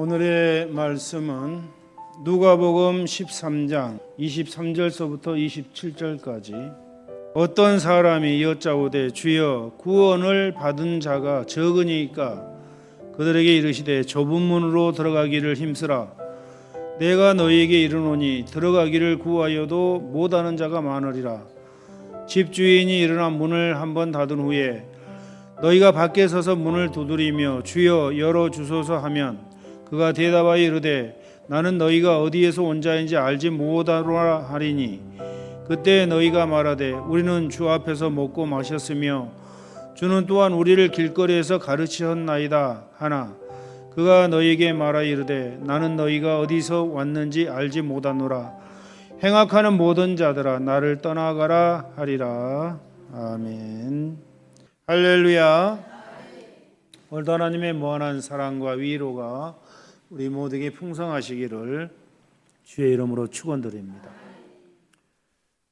오늘의 말씀은 누가복음 13장 23절서부터 27절까지 어떤 사람이 여짜오되 주여 구원을 받은 자가 적으니까 그들에게 이르시되 좁은 문으로 들어가기를 힘쓰라. 내가 너희에게 이르노니 들어가기를 구하여도 못하는 자가 많으리라. 집주인이 일어나 문을 한번 닫은 후에 너희가 밖에 서서 문을 두드리며 주여 열어주소서 하면 그가 대답하여 이르되 나는 너희가 어디에서 온 자인지 알지 못하노라 하리니 그때 너희가 말하되 우리는 주 앞에서 먹고 마셨으며 주는 또한 우리를 길거리에서 가르치셨나이다 하나 그가 너희에게 말하여 이르되 나는 너희가 어디서 왔는지 알지 못하노라. 행악하는 모든 자들아 나를 떠나가라 하리라. 아멘. 할렐루야. 오늘도 하나님의 무한한 사랑과 위로가 우리 모두에게 풍성하시기를 주의 이름으로 축원드립니다.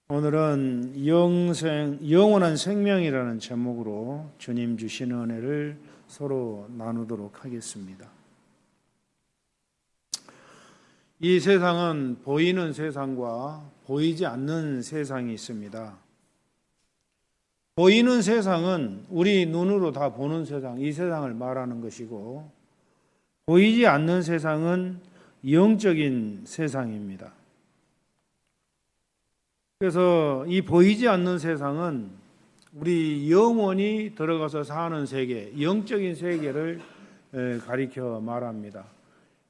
오늘은 영원한 생명이라는 제목으로 주님 주신 은혜를 서로 나누도록 하겠습니다. 이 세상은 보이는 세상과 보이지 않는 세상이 있습니다. 보이는 세상은 우리 눈으로 다 보는 세상, 이 세상을 말하는 것이고 보이지 않는 세상은 영적인 세상입니다. 그래서 이 보이지 않는 세상은 우리 영혼이 들어가서 사는 세계, 영적인 세계를 가리켜 말합니다.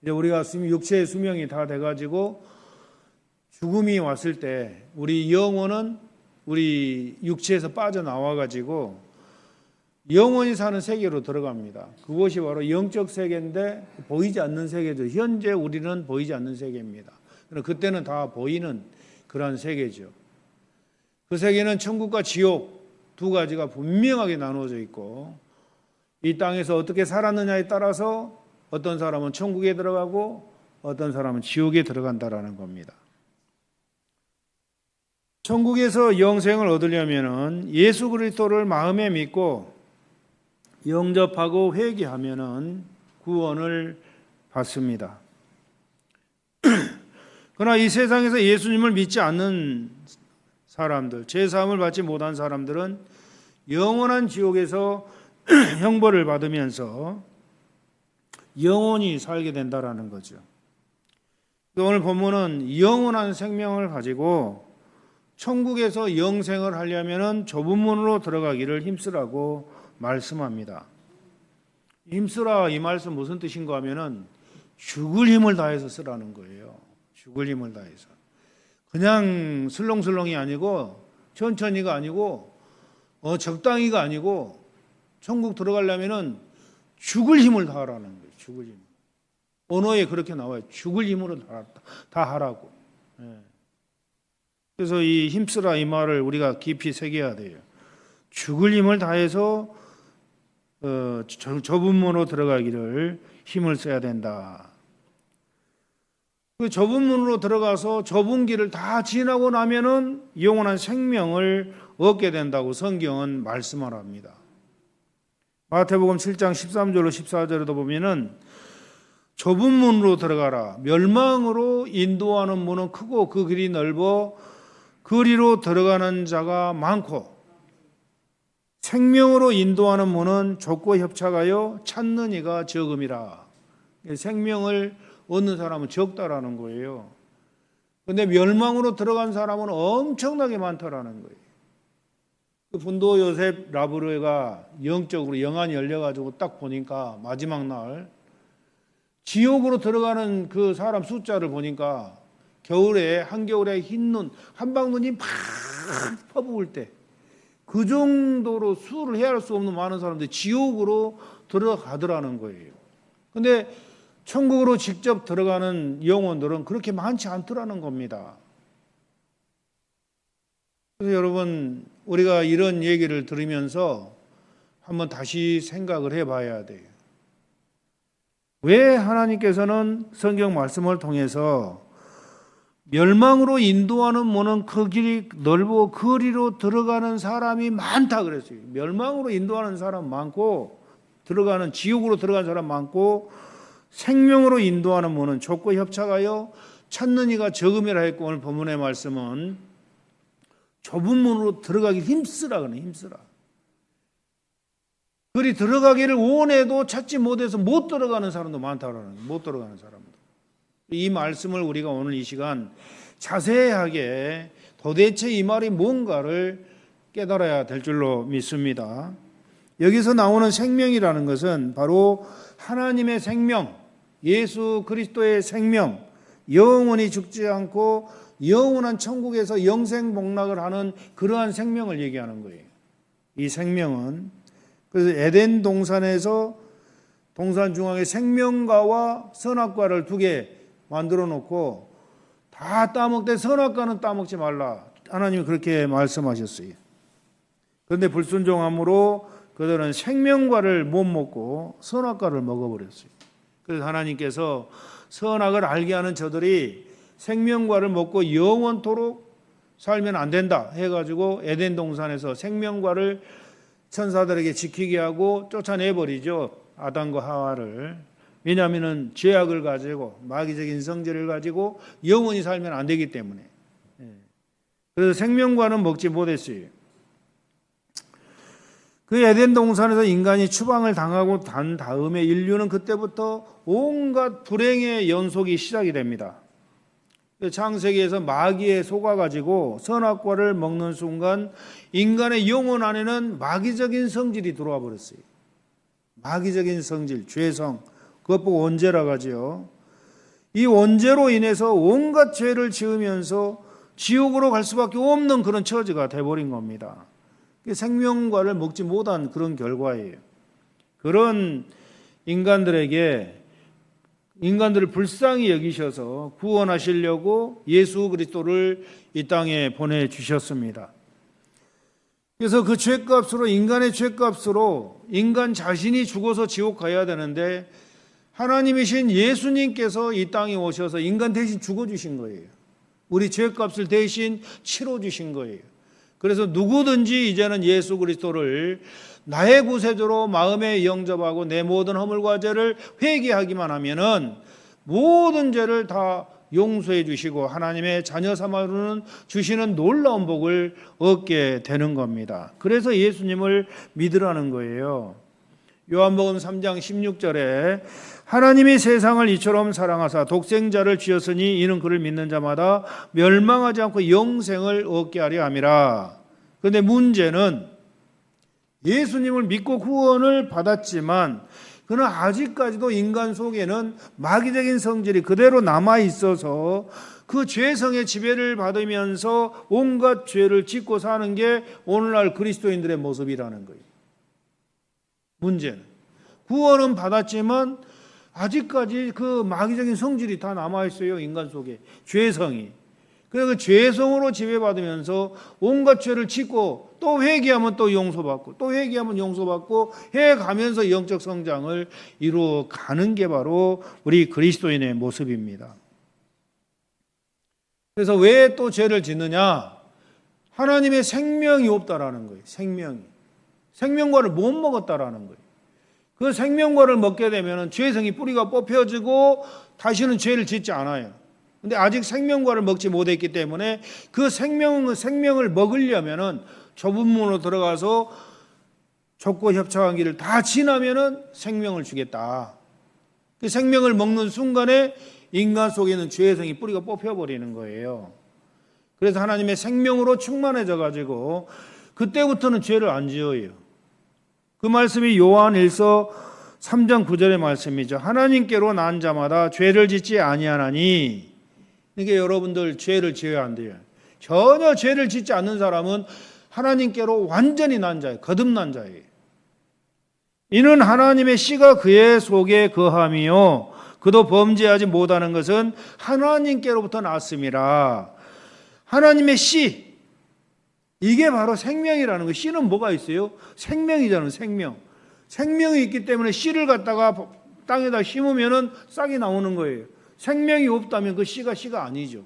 이제 우리가 육체의 수명이 다 돼가지고 죽음이 왔을 때 우리 영혼은 우리 육체에서 빠져나와가지고 영원히 사는 세계로 들어갑니다. 그것이 바로 영적 세계인데 보이지 않는 세계죠. 현재 우리는 보이지 않는 세계입니다. 그때는 다 보이는 그런 세계죠. 그 세계는 천국과 지옥 두 가지가 분명하게 나누어져 있고 이 땅에서 어떻게 살았느냐에 따라서 어떤 사람은 천국에 들어가고 어떤 사람은 지옥에 들어간다라는 겁니다. 천국에서 영생을 얻으려면은 예수 그리스도를 마음에 믿고 영접하고 회개하면은 구원을 받습니다. 그러나 이 세상에서 예수님을 믿지 않는 사람들, 제사함을 받지 못한 사람들은 영원한 지옥에서 형벌을 받으면서 영원히 살게 된다라는 거죠. 오늘 본문은 영원한 생명을 가지고 천국에서 영생을 하려면은 좁은 문으로 들어가기를 힘쓰라고 말씀합니다. 힘쓰라 이 말씀 무슨 뜻인가 하면은 죽을 힘을 다해서 쓰라는 거예요. 죽을 힘을 다해서. 그냥 슬렁슬렁이 아니고 천천히가 아니고 적당히가 아니고 천국 들어가려면은 죽을 힘을 다하라는 거예요. 죽을 힘. 언어에 그렇게 나와요. 죽을 힘으로 다 하라고. 그래서 이 힘쓰라 이 말을 우리가 깊이 새겨야 돼요. 죽을 힘을 다해서 좁은 문으로 들어가기를 힘을 써야 된다. 그 좁은 문으로 들어가서 좁은 길을 다 지나고 나면은 영원한 생명을 얻게 된다고 성경은 말씀을 합니다. 마태복음 7장 13절로 14절에도 보면은 좁은 문으로 들어가라. 멸망으로 인도하는 문은 크고 그 길이 넓어 그리로 들어가는 자가 많고 생명으로 인도하는 문은 좁고 협착하여 찾는 이가 적음이라. 생명을 얻는 사람은 적다라는 거예요. 그런데 멸망으로 들어간 사람은 엄청나게 많다라는 거예요. 분도 요셉 라브르가 영적으로 영안이 열려가지고 딱 보니까 마지막 날 지옥으로 들어가는 그 사람 숫자를 보니까 겨울에 한겨울에 흰눈 한방눈이 막 퍼부을 때 그 정도로 수를 헤아릴 수 없는 많은 사람들이 지옥으로 들어가더라는 거예요. 그런데 천국으로 직접 들어가는 영혼들은 그렇게 많지 않더라는 겁니다. 그래서 여러분 우리가 이런 얘기를 들으면서 한번 다시 생각을 해봐야 돼요. 왜 하나님께서는 성경 말씀을 통해서 멸망으로 인도하는 문은 그 길이 넓고 그리로 들어가는 사람이 많다 그랬어요. 멸망으로 인도하는 사람 많고 들어가는 지옥으로 들어가는 사람 많고 생명으로 인도하는 문은 좁고 협착하여 찾는 이가 적음이라 했고, 오늘 본문의 말씀은 좁은 문으로 들어가기 힘쓰라 그러네. 힘쓰라. 그리 들어가기를 원해도 찾지 못해서 못 들어가는 사람도 많다라는 거예요. 못 들어가는 사람도. 이 말씀을 우리가 오늘 이 시간 자세하게 도대체 이 말이 뭔가를 깨달아야 될 줄로 믿습니다. 여기서 나오는 생명이라는 것은 바로 하나님의 생명, 예수 그리스도의 생명, 영원히 죽지 않고 영원한 천국에서 영생복락을 하는 그러한 생명을 얘기하는 거예요. 이 생명은 그래서 에덴 동산에서 동산 중앙에 생명과와 선악과를 두 개 만들어 놓고 다 따먹되 선악과는 따먹지 말라. 하나님이 그렇게 말씀하셨어요. 그런데 불순종함으로 그들은 생명과를 못 먹고 선악과를 먹어버렸어요. 그래서 하나님께서 선악을 알게 하는 저들이 생명과를 먹고 영원토록 살면 안 된다 해가지고 에덴 동산에서 생명과를 천사들에게 지키게 하고 쫓아내버리죠. 아담과 하와를. 왜냐하면 죄악을 가지고 마귀적인 성질을 가지고 영원히 살면 안 되기 때문에. 그래서 생명과는 먹지 못했어요. 그 에덴 동산에서 인간이 추방을 당하고 단 다음에 인류는 그때부터 온갖 불행의 연속이 시작이 됩니다. 창세기에서 마귀에 속아가지고 선악과를 먹는 순간 인간의 영혼 안에는 마귀적인 성질이 들어와 버렸어요. 마귀적인 성질, 죄성, 그것 보고 원죄라고 하죠. 이 원죄로 인해서 온갖 죄를 지으면서 지옥으로 갈 수밖에 없는 그런 처지가 돼버린 겁니다. 생명과를 먹지 못한 그런 결과예요. 그런 인간들을 불쌍히 여기셔서 구원하시려고 예수 그리스도를 이 땅에 보내주셨습니다. 그래서 그 죄값으로, 인간의 죄값으로 인간 자신이 죽어서 지옥 가야 되는데 하나님이신 예수님께서 이 땅에 오셔서 인간 대신 죽어주신 거예요. 우리 죄값을 대신 치러주신 거예요. 그래서 누구든지 이제는 예수 그리스도를 나의 구세주로 마음에 영접하고 내 모든 허물과 죄를 회개하기만 하면은 모든 죄를 다 용서해 주시고 하나님의 자녀 삼아 주시는 놀라운 복을 얻게 되는 겁니다. 그래서 예수님을 믿으라는 거예요. 요한복음 3장 16절에 하나님이 세상을 이처럼 사랑하사 독생자를 주셨으니 이는 그를 믿는 자마다 멸망하지 않고 영생을 얻게 하려 함이라. 그런데 문제는 예수님을 믿고 구원을 받았지만 그는 아직까지도 인간 속에는 마귀적인 성질이 그대로 남아 있어서 그 죄성의 지배를 받으면서 온갖 죄를 짓고 사는 게 오늘날 그리스도인들의 모습이라는 거예요. 문제는 구원은 받았지만 아직까지 그 마귀적인 성질이 다 남아있어요. 인간 속에 죄성이. 그래서 그 죄성으로 지배받으면서 온갖 죄를 짓고 또 회개하면 또 용서받고 또 회개하면 용서받고 해가면서 영적 성장을 이루어가는 게 바로 우리 그리스도인의 모습입니다. 그래서 왜 또 죄를 짓느냐? 하나님의 생명이 없다라는 거예요. 생명과를 못 먹었다라는 거예요. 그 생명과를 먹게 되면 죄성이 뿌리가 뽑혀지고 다시는 죄를 짓지 않아요. 근데 아직 생명과를 먹지 못했기 때문에 그 생명을 먹으려면은 좁은 문으로 들어가서 좁고 협착한 길을 다 지나면은 생명을 주겠다. 그 생명을 먹는 순간에 인간 속에는 죄성이 뿌리가 뽑혀버리는 거예요. 그래서 하나님의 생명으로 충만해져 가지고 그때부터는 죄를 안 지어요. 그 말씀이 요한 1서 3장 9절의 말씀이죠. 하나님께로 난 자마다 죄를 짓지 아니하나니. 그러니까 여러분들 죄를 지어야 안 돼요. 전혀 죄를 짓지 않는 사람은 하나님께로 완전히 난 자예요. 거듭난 자예요. 이는 하나님의 씨가 그의 속에 거함이요 그도 범죄하지 못하는 것은 하나님께로부터 났음이라. 하나님의 씨, 이게 바로 생명이라는 거예요. 씨는 뭐가 있어요? 생명이잖아요. 생명이 있기 때문에 씨를 갖다가 땅에다 심으면 싹이 나오는 거예요. 생명이 없다면 그 씨가 아니죠.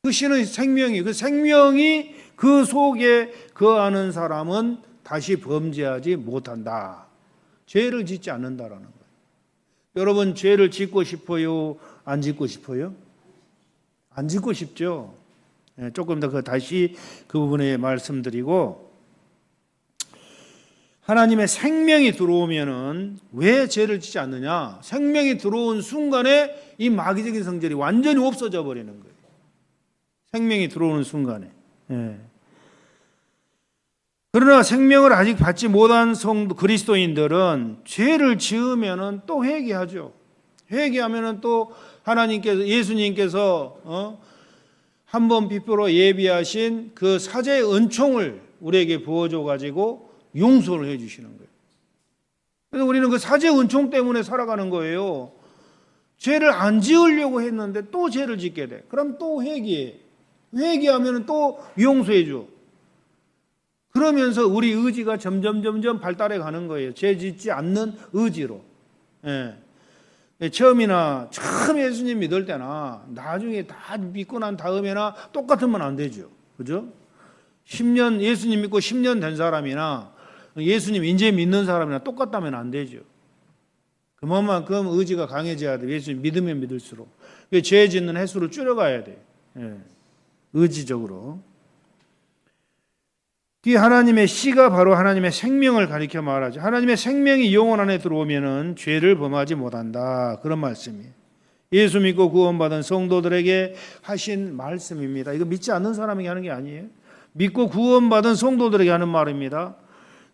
그 씨는 생명이, 그 생명이 그 속에 거하는 사람은 다시 범죄하지 못한다. 죄를 짓지 않는다라는 거예요. 여러분, 죄를 짓고 싶어요? 안 짓고 싶어요? 안 짓고 싶죠. 조금 더 다시 그 부분에 말씀드리고, 하나님의 생명이 들어오면은 왜 죄를 짓지 않느냐? 생명이 들어온 순간에 이 마귀적인 성질이 완전히 없어져 버리는 거예요. 생명이 들어오는 순간에. 그러나 생명을 아직 받지 못한 성도 그리스도인들은 죄를 지으면은 또 회개하죠. 회개하면은 또 하나님께서, 예수님께서 한번 빚으로 예비하신 그 사제의 은총을 우리에게 부어줘 가지고 용서를 해 주시는 거예요. 그래서 우리는 그 사제의 은총 때문에 살아가는 거예요. 죄를 안 지으려고 했는데 또 죄를 짓게 돼. 그럼 또 회개해. 회개하면 또 용서해 줘. 그러면서 우리 의지가 점점 발달해 가는 거예요. 죄 짓지 않는 의지로. 처음 예수님 믿을 때나 나중에 다 믿고 난 다음에나 똑같으면 안 되죠. 그죠? 10년, 예수님 믿고 10년 된 사람이나 예수님 이제 믿는 사람이나 똑같다면 안 되죠. 그만큼 의지가 강해져야 돼요. 예수님 믿으면 믿을수록. 죄 짓는 횟수를 줄여가야 돼요. 의지적으로. 이 하나님의 씨가 바로 하나님의 생명을 가리켜 말하죠. 하나님의 생명이 영혼 안에 들어오면은 죄를 범하지 못한다. 그런 말씀이에요. 예수 믿고 구원받은 성도들에게 하신 말씀입니다. 이거 믿지 않는 사람에게 하는 게 아니에요. 믿고 구원받은 성도들에게 하는 말입니다.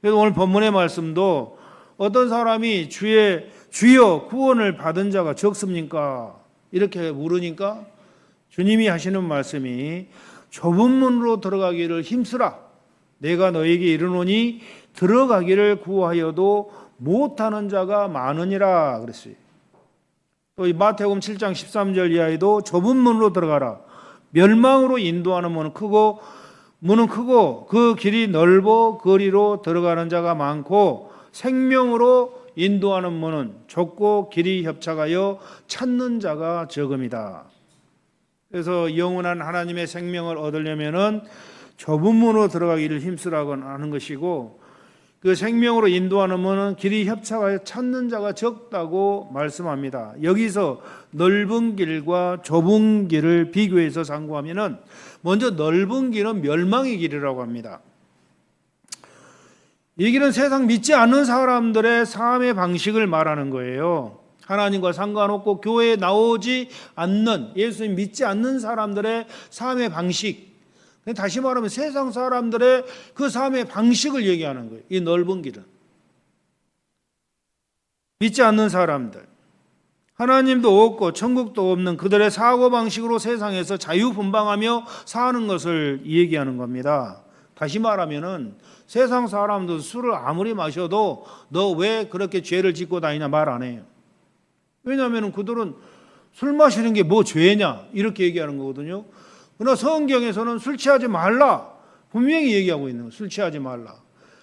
그래서 오늘 본문의 말씀도 어떤 사람이 주여 구원을 받은 자가 적습니까? 이렇게 물으니까 주님이 하시는 말씀이 좁은 문으로 들어가기를 힘쓰라. 내가 너에게 이르노니 들어가기를 구하여도 못하는 자가 많으니라 그랬어요. 또 이 마태복음 7장 13절 이하에도 좁은 문으로 들어가라. 멸망으로 인도하는 문은 크고 그 길이 넓어 거리로 들어가는 자가 많고 생명으로 인도하는 문은 좁고 길이 협착하여 찾는 자가 적음이다. 그래서 영원한 하나님의 생명을 얻으려면은 좁은 문으로 들어가기를 힘쓰라고 하는 것이고, 그 생명으로 인도하는 문은 길이 협착하여 찾는 자가 적다고 말씀합니다. 여기서 넓은 길과 좁은 길을 비교해서 상고하면은 먼저 넓은 길은 멸망의 길이라고 합니다. 이 길은 세상 믿지 않는 사람들의 삶의 방식을 말하는 거예요. 하나님과 상관없고 교회에 나오지 않는, 예수님 믿지 않는 사람들의 삶의 방식, 다시 말하면 세상 사람들의 그 삶의 방식을 얘기하는 거예요. 이 넓은 길은. 믿지 않는 사람들, 하나님도 없고 천국도 없는 그들의 사고방식으로 세상에서 자유분방하며 사는 것을 얘기하는 겁니다. 다시 말하면은 세상 사람도 술을 아무리 마셔도 너 왜 그렇게 죄를 짓고 다니냐 말 안 해요. 왜냐하면 그들은 술 마시는 게 뭐 죄냐 이렇게 얘기하는 거거든요. 그러나 성경에서는 술 취하지 말라 분명히 얘기하고 있는 거예요. 술 취하지 말라.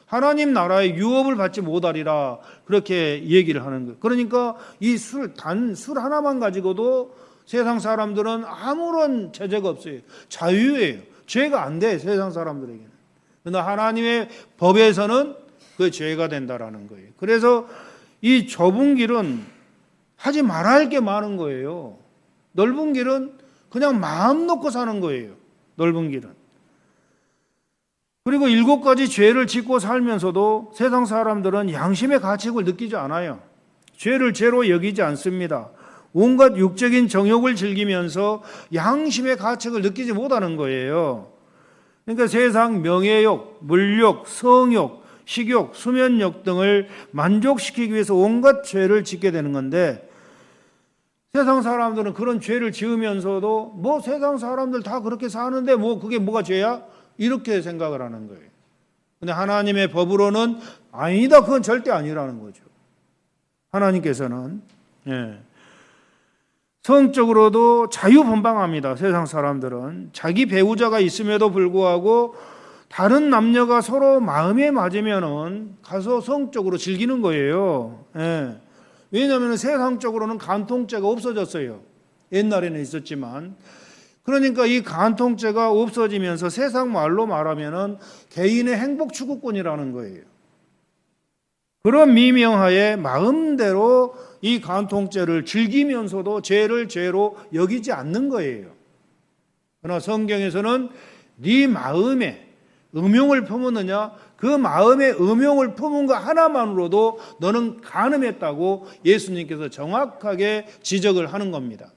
하나님 나라의 유업을 받지 못하리라 그렇게 얘기를 하는 거예요. 그러니까 이 단 술 하나만 가지고도 세상 사람들은 아무런 제재가 없어요. 자유예요. 죄가 안 돼 세상 사람들에게는. 그러나 하나님의 법에서는 그 죄가 된다라는 거예요. 그래서 이 좁은 길은 하지 말아야 할 게 많은 거예요. 넓은 길은 그냥 마음 놓고 사는 거예요. 넓은 길은. 그리고 7가지 죄를 짓고 살면서도 세상 사람들은 양심의 가책을 느끼지 않아요. 죄를 죄로 여기지 않습니다. 온갖 육적인 정욕을 즐기면서 양심의 가책을 느끼지 못하는 거예요. 그러니까 세상 명예욕, 물욕, 성욕, 식욕, 수면욕 등을 만족시키기 위해서 온갖 죄를 짓게 되는 건데, 세상 사람들은 그런 죄를 지으면서도 뭐 세상 사람들 다 그렇게 사는데 뭐 그게 뭐가 죄야? 이렇게 생각을 하는 거예요. 근데 하나님의 법으로는 아니다. 그건 절대 아니라는 거죠. 하나님께서는 성적으로도 자유분방합니다. 세상 사람들은 자기 배우자가 있음에도 불구하고 다른 남녀가 서로 마음에 맞으면은 가서 성적으로 즐기는 거예요. 왜냐하면 세상적으로는 간통죄가 없어졌어요. 옛날에는 있었지만. 그러니까 이 간통죄가 없어지면서 세상 말로 말하면은 개인의 행복 추구권이라는 거예요. 그런 미명하에 마음대로 이 간통죄를 즐기면서도 죄를 죄로 여기지 않는 거예요. 그러나 성경에서는 네 마음에 음욕을 품었느냐? 그 마음에 음욕을 품은 거 하나만으로도 너는 간음했다고 예수님께서 정확하게 지적을 하는 겁니다.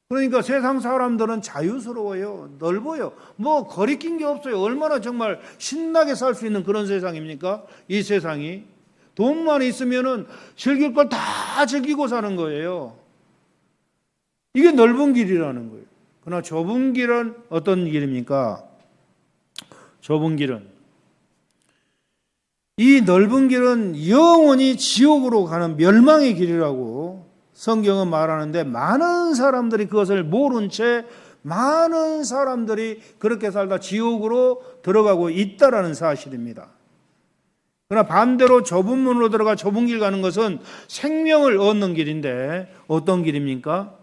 그러니까 세상 사람들은 자유스러워요. 넓어요. 뭐 거리낀 게 없어요. 얼마나 정말 신나게 살 수 있는 그런 세상입니까? 이 세상이. 돈만 있으면은 즐길 걸 다 즐기고 사는 거예요. 이게 넓은 길이라는 거예요. 그러나 좁은 길은 어떤 길입니까? 좁은 길은, 이 넓은 길은 영원히 지옥으로 가는 멸망의 길이라고 성경은 말하는데, 많은 사람들이 그것을 모른 채 많은 사람들이 그렇게 살다 지옥으로 들어가고 있다라는 사실입니다. 그러나 반대로 좁은 문으로 들어가 좁은 길 가는 것은 생명을 얻는 길인데, 어떤 길입니까?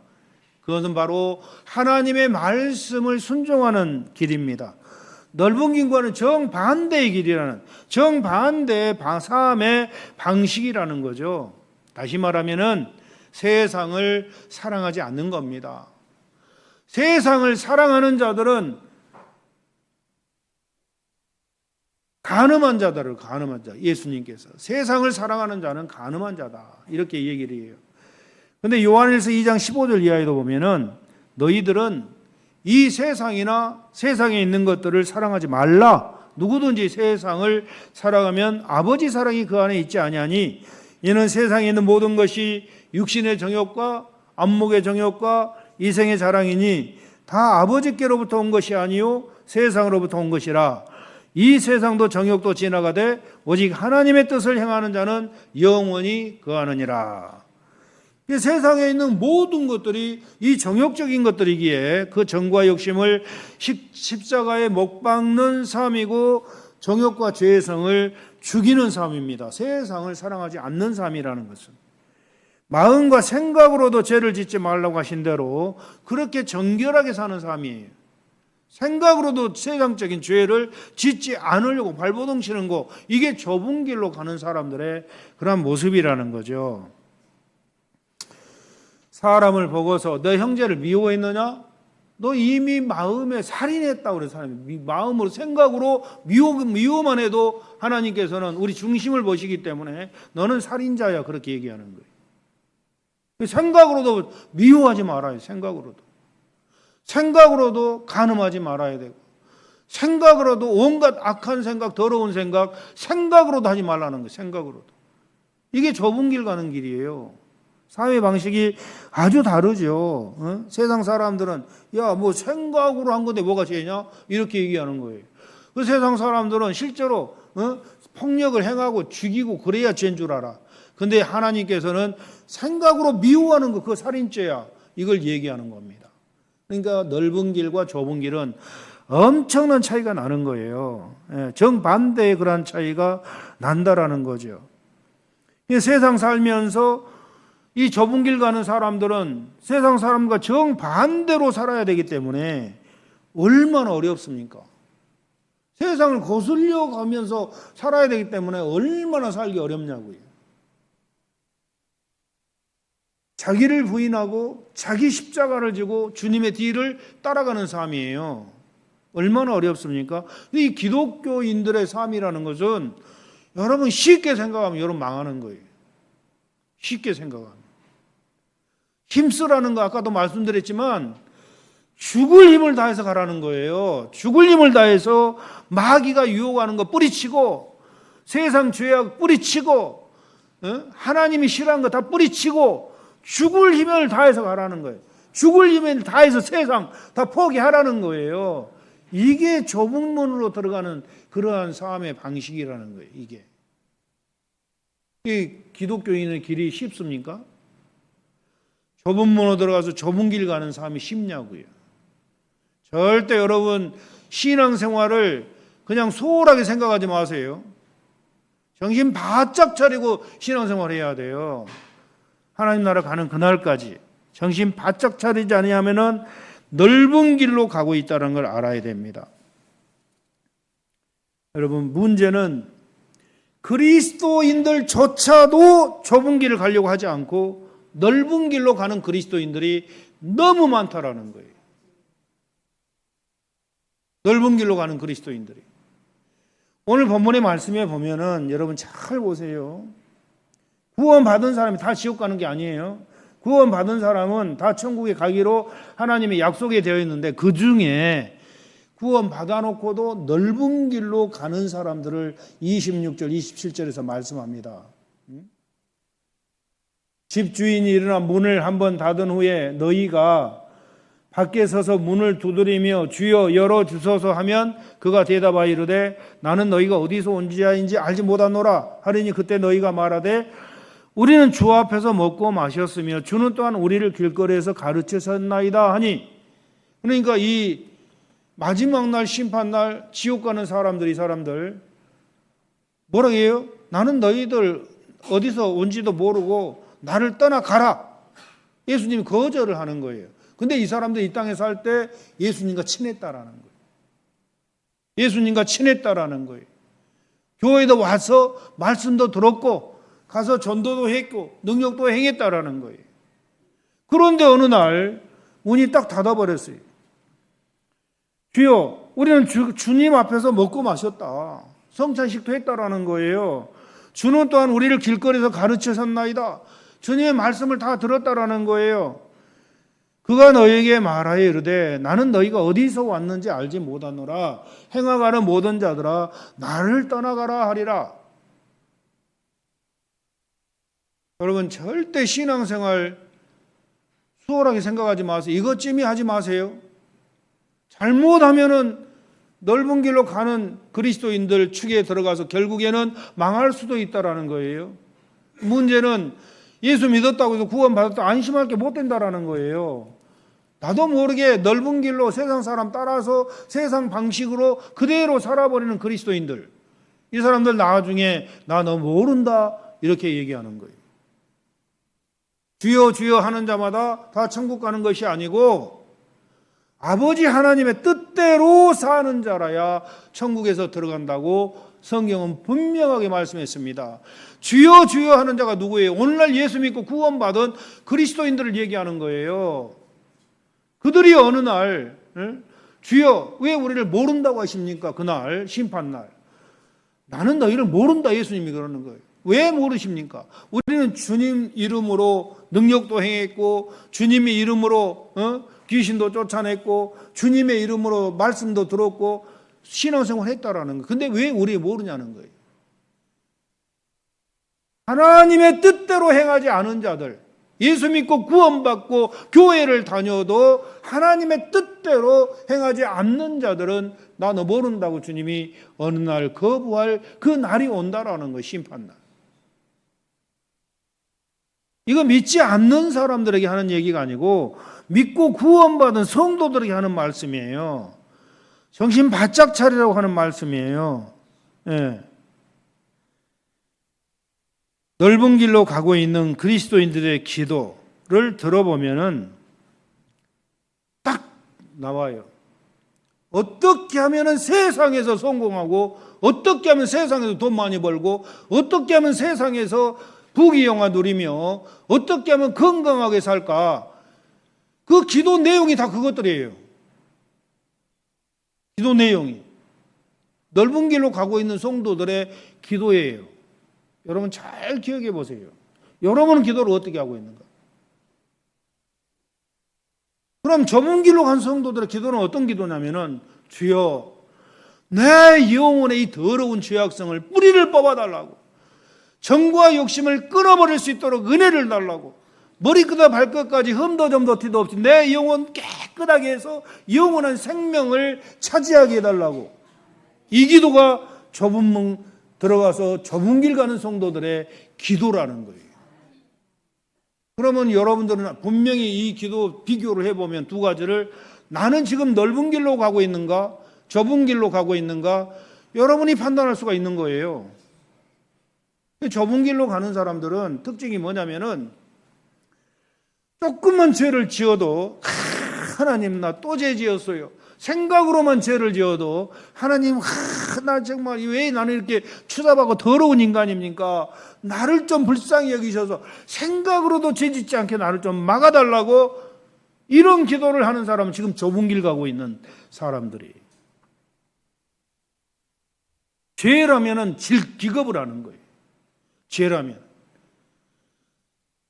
그것은 바로 하나님의 말씀을 순종하는 길입니다. 넓은 길과는 정반대의 길이라는, 정반대의 삶의 방식이라는 거죠. 다시 말하면은 세상을 사랑하지 않는 겁니다. 세상을 사랑하는 자들은 간음한 자들을, 간음한 자, 예수님께서 세상을 사랑하는 자는 간음한 자다, 이렇게 얘기를 해요. 그런데 요한일서 2장 15절 이하에도 보면은 너희들은 이 세상이나 세상에 있는 것들을 사랑하지 말라. 누구든지 세상을 사랑하면 아버지 사랑이 그 안에 있지 아니하니, 이는 세상에 있는 모든 것이 육신의 정욕과 안목의 정욕과 이생의 자랑이니 다 아버지께로부터 온 것이 아니요 세상으로부터 온 것이라. 이 세상도 정욕도 지나가되 오직 하나님의 뜻을 행하는 자는 영원히 거하느니라. 세상에 있는 모든 것들이 이 정욕적인 것들이기에 그 정과 욕심을 십자가에 못 박는 삶이고, 정욕과 죄성을 죽이는 삶입니다. 세상을 사랑하지 않는 삶이라는 것은 마음과 생각으로도 죄를 짓지 말라고 하신 대로 그렇게 정결하게 사는 삶이에요. 생각으로도 세상적인 죄를 짓지 않으려고 발버둥 치는 거, 이게 좁은 길로 가는 사람들의 그런 모습이라는 거죠. 사람을 보고서 너 형제를 미워했느냐? 너 이미 마음에 살인했다고 그래서 사람이 마음으로, 생각으로 미워만 해도 하나님께서는 우리 중심을 보시기 때문에 너는 살인자야, 그렇게 얘기하는 거예요. 생각으로도 미워하지 말아요. 생각으로도 간음하지 말아야 되고, 생각으로도 온갖 악한 생각, 더러운 생각, 생각으로도 하지 말라는 거예요. 생각으로도. 이게 좁은 길 가는 길이에요. 사회 방식이 아주 다르죠. 세상 사람들은 야, 뭐 생각으로 한 건데 뭐가 죄냐? 이렇게 얘기하는 거예요. 그 세상 사람들은 실제로 폭력을 행하고 죽이고 그래야 죄인 줄 알아. 근데 하나님께서는 생각으로 미워하는 거, 그거 살인죄야, 이걸 얘기하는 겁니다. 그러니까 넓은 길과 좁은 길은 엄청난 차이가 나는 거예요. 정반대의 그런 차이가 난다라는 거죠. 세상 살면서 이 좁은 길 가는 사람들은 세상 사람과 정반대로 살아야 되기 때문에 얼마나 어렵습니까? 세상을 거슬려 가면서 살아야 되기 때문에 얼마나 살기 어렵냐고요. 자기를 부인하고 자기 십자가를 지고 주님의 뒤를 따라가는 삶이에요. 얼마나 어렵습니까? 이 기독교인들의 삶이라는 것은 여러분 쉽게 생각하면 여러분 망하는 거예요. 쉽게 생각하면. 힘쓰라는 거 아까도 말씀드렸지만 죽을 힘을 다해서 가라는 거예요. 죽을 힘을 다해서 마귀가 유혹하는 거 뿌리치고, 세상 죄악 뿌리치고, 하나님이 싫어하는 거 다 뿌리치고 죽을 힘을 다해서 가라는 거예요. 죽을 힘을 다해서 세상 다 포기하라는 거예요. 이게 좁은 문으로 들어가는 그러한 삶의 방식이라는 거예요. 이게. 이 기독교인의 길이 쉽습니까? 좁은 문으로 들어가서 좁은 길 가는 삶이 쉽냐고요. 절대 여러분 신앙생활을 그냥 소홀하게 생각하지 마세요. 정신 바짝 차리고 신앙생활 해야 돼요. 하나님 나라 가는 그날까지 정신 바짝 차리지 아니하면은 넓은 길로 가고 있다는 걸 알아야 됩니다. 여러분, 문제는 그리스도인들조차도 좁은 길을 가려고 하지 않고 넓은 길로 가는 그리스도인들이 너무 많다라는 거예요. 넓은 길로 가는 그리스도인들이. 오늘 본문의 말씀에 보면은 여러분 잘 보세요. 구원받은 사람이 다 지옥 가는 게 아니에요. 구원받은 사람은 다 천국에 가기로 하나님의 약속이 되어 있는데 그 중에 구원받아 놓고도 넓은 길로 가는 사람들을 26절, 27절에서 말씀합니다. 집주인이 일어나 문을 한번 닫은 후에 너희가 밖에 서서 문을 두드리며 주여 열어주소서 하면 그가 대답하여 이르되 나는 너희가 어디서 온 자인지 알지 못하노라 하리니 그때 너희가 말하되 우리는 주 앞에서 먹고 마셨으며 주는 또한 우리를 길거리에서 가르치셨나이다 하니. 그러니까 이 마지막 날 심판날 지옥 가는 사람들, 이 사람들 뭐라고 해요? 나는 너희들 어디서 온지도 모르고 나를 떠나가라. 예수님이 거절을 하는 거예요. 근데 이 사람들이 이 땅에 살 때 예수님과 친했다라는 거예요. 예수님과 친했다라는 거예요. 교회도 와서 말씀도 들었고 가서 전도도 했고 능력도 행했다라는 거예요. 그런데 어느 날 문이 딱 닫아버렸어요. 주여, 우리는 주님 앞에서 먹고 마셨다. 성찬식도 했다라는 거예요. 주는 또한 우리를 길거리에서 가르치셨나이다. 주님의 말씀을 다 들었다라는 거예요. 그가 너희에게 말하여 이르되 나는 너희가 어디서 왔는지 알지 못하노라. 행하가는 모든 자들아 나를 떠나가라 하리라. 여러분 절대 신앙생활 수월하게 생각하지 마세요. 이것쯤이 하지 마세요. 잘못하면은 넓은 길로 가는 그리스도인들 축에 들어가서 결국에는 망할 수도 있다라는 거예요. 문제는 예수 믿었다고 해서 구원받았다 안심할 게 못 된다라는 거예요. 나도 모르게 넓은 길로 세상 사람 따라서 세상 방식으로 그대로 살아버리는 그리스도인들. 이 사람들 나중에 나 너 모른다 이렇게 얘기하는 거예요. 주여 주여 하는 자마다 다 천국 가는 것이 아니고 아버지 하나님의 뜻대로 사는 자라야 천국에서 들어간다고 성경은 분명하게 말씀했습니다. 주여 주여 하는 자가 누구예요? 오늘날 예수 믿고 구원받은 그리스도인들을 얘기하는 거예요. 그들이 어느 날 주여 왜 우리를 모른다고 하십니까? 그날 심판날 나는 너희를 모른다 예수님이 그러는 거예요. 왜 모르십니까? 우리는 주님 이름으로 능력도 행했고 주님의 이름으로 귀신도 쫓아냈고 주님의 이름으로 말씀도 들었고 신앙생활 했다라는 거예요. 근데 왜 우리 모르냐는 거예요. 하나님의 뜻대로 행하지 않은 자들, 예수 믿고 구원받고 교회를 다녀도 하나님의 뜻대로 행하지 않는 자들은 나 너 모른다고 주님이 어느 날 거부할 그 날이 온다라는 거예요. 심판날. 이거 믿지 않는 사람들에게 하는 얘기가 아니고 믿고 구원받은 성도들에게 하는 말씀이에요. 정신 바짝 차리라고 하는 말씀이에요. 예. 넓은 길로 가고 있는 그리스도인들의 기도를 들어보면은 딱 나와요. 어떻게 하면은 세상에서 성공하고 어떻게 하면 세상에서 돈 많이 벌고 어떻게 하면 세상에서 부귀영화 누리며 어떻게 하면 건강하게 살까? 그 기도 내용이 다 그것들이에요. 기도 내용이 넓은 길로 가고 있는 성도들의 기도예요. 여러분 잘 기억해 보세요. 여러분은 기도를 어떻게 하고 있는가? 그럼 좁은 길로 간 성도들의 기도는 어떤 기도냐면은 주여 내 영혼의 이 더러운 죄악성을 뿌리를 뽑아달라고 정과 욕심을 끊어버릴 수 있도록 은혜를 달라고 머리끝부터 발끝까지 흠도 점도 티도 없이 내 영혼 깨끗하게 해서 영원한 생명을 차지하게 해달라고. 이 기도가 좁은 문 들어가서 좁은 길 가는 성도들의 기도라는 거예요. 그러면 여러분들은 분명히 이 기도 비교를 해보면 두 가지를 나는 지금 넓은 길로 가고 있는가 좁은 길로 가고 있는가 여러분이 판단할 수가 있는 거예요. 좁은 길로 가는 사람들은 특징이 뭐냐면은 조금만 죄를 지어도 하나님 나 또 죄 지었어요. 생각으로만 죄를 지어도 하나님 나 정말 왜 나는 이렇게 추잡하고 더러운 인간입니까? 나를 좀 불쌍히 여기셔서 생각으로도 죄짓지 않게 나를 좀 막아달라고 이런 기도를 하는 사람은 지금 좁은 길 가고 있는 사람들이. 죄라면은 기겁을 하는 거예요. 죄라면.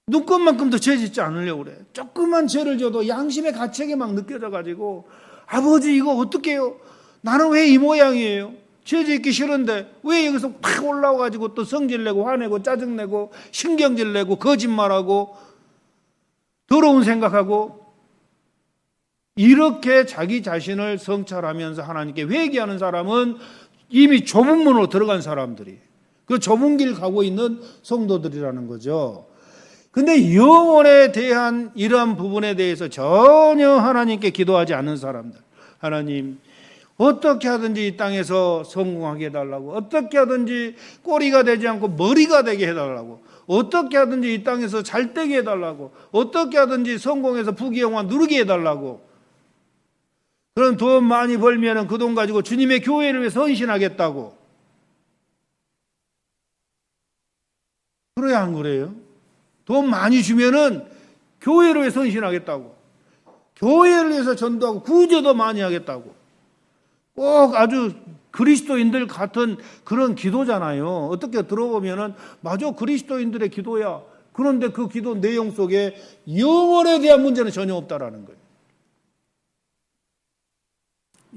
눈곱만큼도 죄 짓지 않으려고 그래. 조그만 죄를 져도 양심의 가책이 막 느껴져가지고, 아버지 이거 어떡해요? 나는 왜 이 모양이에요? 죄 짓기 싫은데 왜 여기서 팍 올라와가지고 또 성질내고 화내고 짜증내고 신경질내고 거짓말하고 더러운 생각하고, 이렇게 자기 자신을 성찰하면서 하나님께 회개하는 사람은 이미 좁은 문으로 들어간 사람들이, 그 좁은 길 가고 있는 성도들이라는 거죠. 근데 영혼에 대한 이러한 부분에 대해서 전혀 하나님께 기도하지 않는 사람들, 하나님 어떻게 하든지 이 땅에서 성공하게 해달라고, 어떻게 하든지 꼬리가 되지 않고 머리가 되게 해달라고, 어떻게 하든지 이 땅에서 잘 되게 해달라고, 어떻게 하든지 성공해서 부귀영화 누리게 해달라고, 그럼 돈 많이 벌면 그 돈 가지고 주님의 교회를 위해서 헌신하겠다고. 그래야 안 그래요? 돈 많이 주면은 교회를 위해서 헌신하겠다고, 교회를 위해서 전도하고 구제도 많이 하겠다고. 꼭 아주 그리스도인들 같은 그런 기도잖아요. 어떻게 들어보면은 맞아, 그리스도인들의 기도야. 그런데 그 기도 내용 속에 영혼에 대한 문제는 전혀 없다라는 거예요.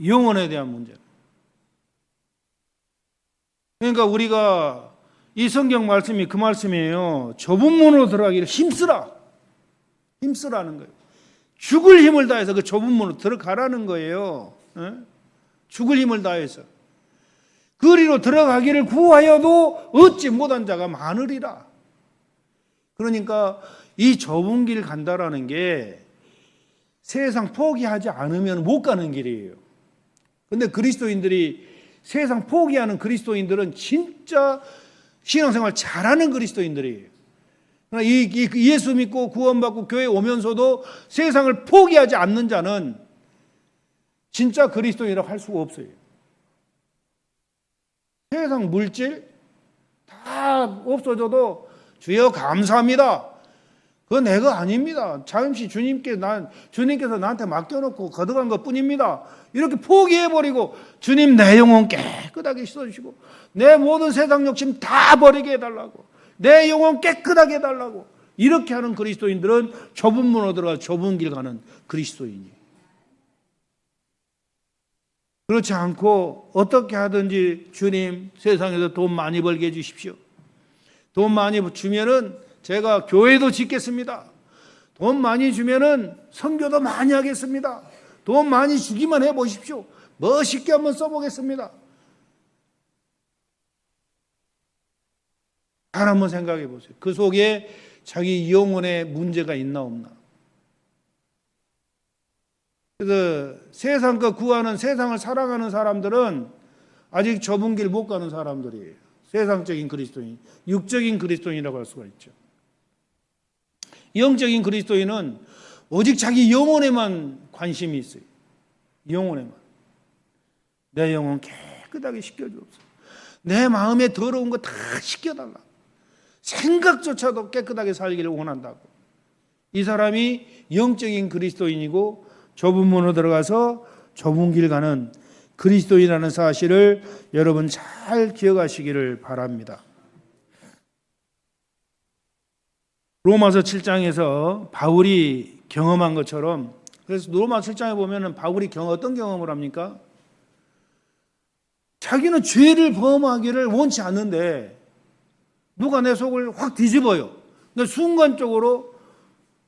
영혼에 대한 문제. 그러니까 우리가 이 성경 말씀이 그 말씀이에요. 좁은 문으로 들어가기를 힘쓰라. 힘쓰라는 거예요. 죽을 힘을 다해서 그 좁은 문으로 들어가라는 거예요. 죽을 힘을 다해서. 그리로 들어가기를 구하여도 얻지 못한 자가 많으리라. 그러니까 이 좁은 길 간다라는 게 세상 포기하지 않으면 못 가는 길이에요. 근데 그리스도인들이, 세상 포기하는 그리스도인들은 진짜 신앙생활 잘하는 그리스도인들이에요. 이 예수 믿고 구원받고 교회 오면서도 세상을 포기하지 않는 자는 진짜 그리스도인이라고 할 수가 없어요. 세상 물질 다 없어져도 주여 감사합니다, 그건 내가 아닙니다, 잠시 주님께서 나한테 맡겨놓고 거듭한 것뿐입니다, 이렇게 포기해버리고 주님 내 영혼 깨끗하게 씻어주시고 내 모든 세상 욕심 다 버리게 해달라고, 내 영혼 깨끗하게 해달라고, 이렇게 하는 그리스도인들은 좁은 문으로 들어가 좁은 길 가는 그리스도인이에요. 그렇지 않고 어떻게 하든지 주님 세상에서 돈 많이 벌게 해주십시오, 돈 많이 주면은 제가 교회도 짓겠습니다, 돈 많이 주면은 선교도 많이 하겠습니다, 돈 많이 주기만 해보십시오, 멋있게 한번 써보겠습니다. 잘 한번 생각해 보세요. 그 속에 자기 영혼에 문제가 있나 없나. 그래서 세상 거 구하는, 세상을 사랑하는 사람들은 아직 좁은 길 못 가는 사람들이에요. 세상적인 그리스도인, 육적인 그리스도인이라고 할 수가 있죠. 영적인 그리스도인은 오직 자기 영혼에만 관심이 있어요. 영혼에만. 내 영혼 깨끗하게 씻겨주옵소서. 내 마음에 더러운 거 다 씻겨달라. 생각조차도 깨끗하게 살기를 원한다고. 이 사람이 영적인 그리스도인이고 좁은 문으로 들어가서 좁은 길 가는 그리스도인이라는 사실을 여러분 잘 기억하시기를 바랍니다. 로마서 7장에서 바울이 경험한 것처럼, 그래서 로마 7장에 보면은 바울이 어떤 경험을 합니까? 자기는 죄를 범하기를 원치 않는데 누가 내 속을 확 뒤집어요. 그러니까 순간적으로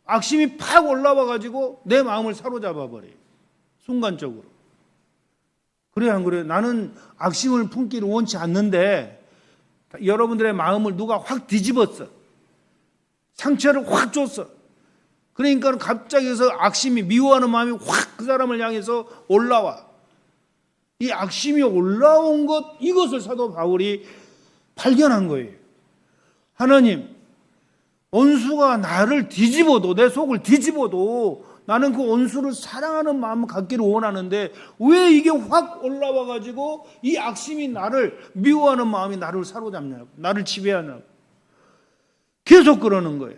악심이 팍 올라와 가지고 내 마음을 사로잡아 버려요. 순간적으로. 그래 안 그래요? 나는 악심을 품기를 원치 않는데 여러분들의 마음을 누가 확 뒤집었어. 상처를 확 줬어. 그러니까 갑자기 그래서 악심이, 미워하는 마음이 확 그 사람을 향해서 올라와. 이 악심이 올라온 것, 이것을 사도 바울이 발견한 거예요. 하나님, 원수가 나를 뒤집어도, 내 속을 뒤집어도 나는 그 온수를 사랑하는 마음을 갖기를 원하는데 왜 이게 확 올라와 가지고 이 악심이 나를 미워하는 마음이 나를 사로잡냐고, 나를 지배하냐고 계속 그러는 거예요.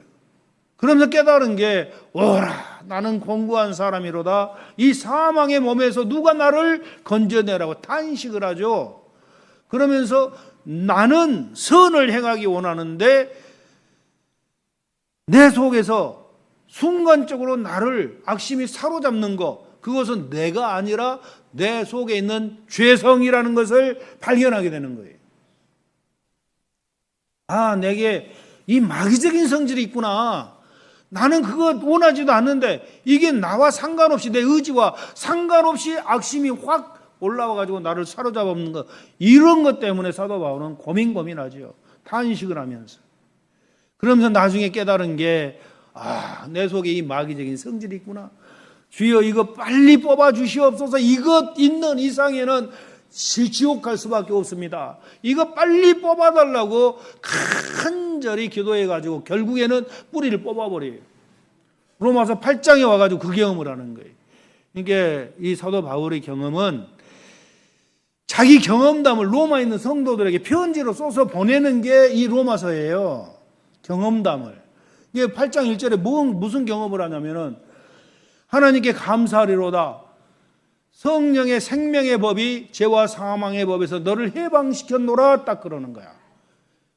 그러면서 깨달은 게 오라 나는 공고한 사람이로다. 이 사망의 몸에서 누가 나를 건져내라고 탄식을 하죠. 그러면서 나는 선을 행하기 원하는데 내 속에서 순간적으로 나를 악심이 사로잡는 것, 그것은 내가 아니라 내 속에 있는 죄성이라는 것을 발견하게 되는 거예요. 아, 내게 이 마귀적인 성질이 있구나. 나는 그거 원하지도 않는데 이게 나와 상관없이 내 의지와 상관없이 악심이 확 올라와가지고 나를 사로잡는 것, 이런 것 때문에 사도 바울은 고민하죠. 탄식을 하면서. 그러면서 나중에 깨달은 게 내 속에 이 마귀적인 성질이 있구나. 주여 이거 빨리 뽑아 주시옵소서. 이것 있는 이상에는 지옥 갈 수밖에 없습니다. 이거 빨리 뽑아달라고 간절히 기도해가지고 결국에는 뿌리를 뽑아버려요. 로마서 8장에 와가지고 그 경험을 하는 거예요. 그러니까 이 사도 바울의 경험은 자기 경험담을 로마에 있는 성도들에게 편지로 써서 보내는 게 이 로마서예요. 경험담을. 이게 8장 1절에 무슨 경험을 하냐면은 하나님께 감사하리로다. 성령의 생명의 법이 죄와 사망의 법에서 너를 해방시켰노라, 딱 그러는 거야.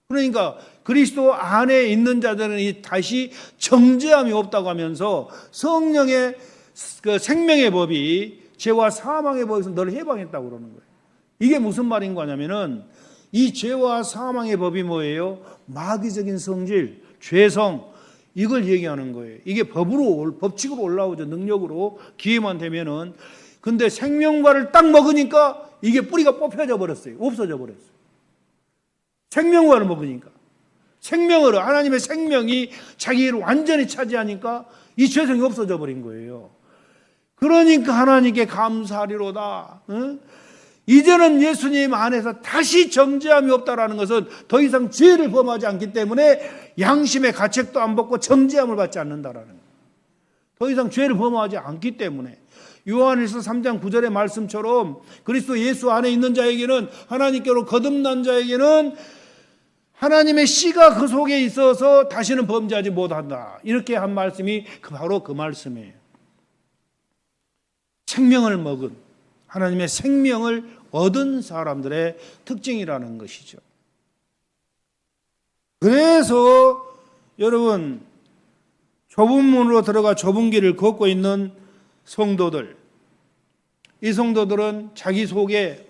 그러니까 그리스도 안에 있는 자들은 다시 정죄함이 없다고 하면서 성령의 그 생명의 법이 죄와 사망의 법에서 너를 해방했다고 그러는 거예요. 이게 무슨 말인 거냐면은 이 죄와 사망의 법이 뭐예요? 마귀적인 성질, 죄성, 이걸 얘기하는 거예요. 이게 법칙으로 올라오죠. 능력으로 기회만 되면은. 근데 생명과를 딱 먹으니까 이게 뿌리가 뽑혀져 버렸어요. 없어져 버렸어요. 생명과를 먹으니까. 생명으로 하나님의 생명이 자기를 완전히 차지하니까 이 죄성이 없어져 버린 거예요. 그러니까 하나님께 감사하리로다. 응? 이제는 예수님 안에서 다시 정죄함이 없다라는 것은 더 이상 죄를 범하지 않기 때문에 양심의 가책도 안 받고 정죄함을 받지 않는다라는 거예요. 더 이상 죄를 범하지 않기 때문에. 요한일서 3장 9절의 말씀처럼 그리스도 예수 안에 있는 자에게는, 하나님께로 거듭난 자에게는 하나님의 씨가 그 속에 있어서 다시는 범죄하지 못한다. 이렇게 한 말씀이 바로 그 말씀이에요. 생명을 먹은, 하나님의 생명을 얻은 사람들의 특징이라는 것이죠. 그래서 여러분, 좁은 문으로 들어가 좁은 길을 걷고 있는 성도들, 이 성도들은 자기 속에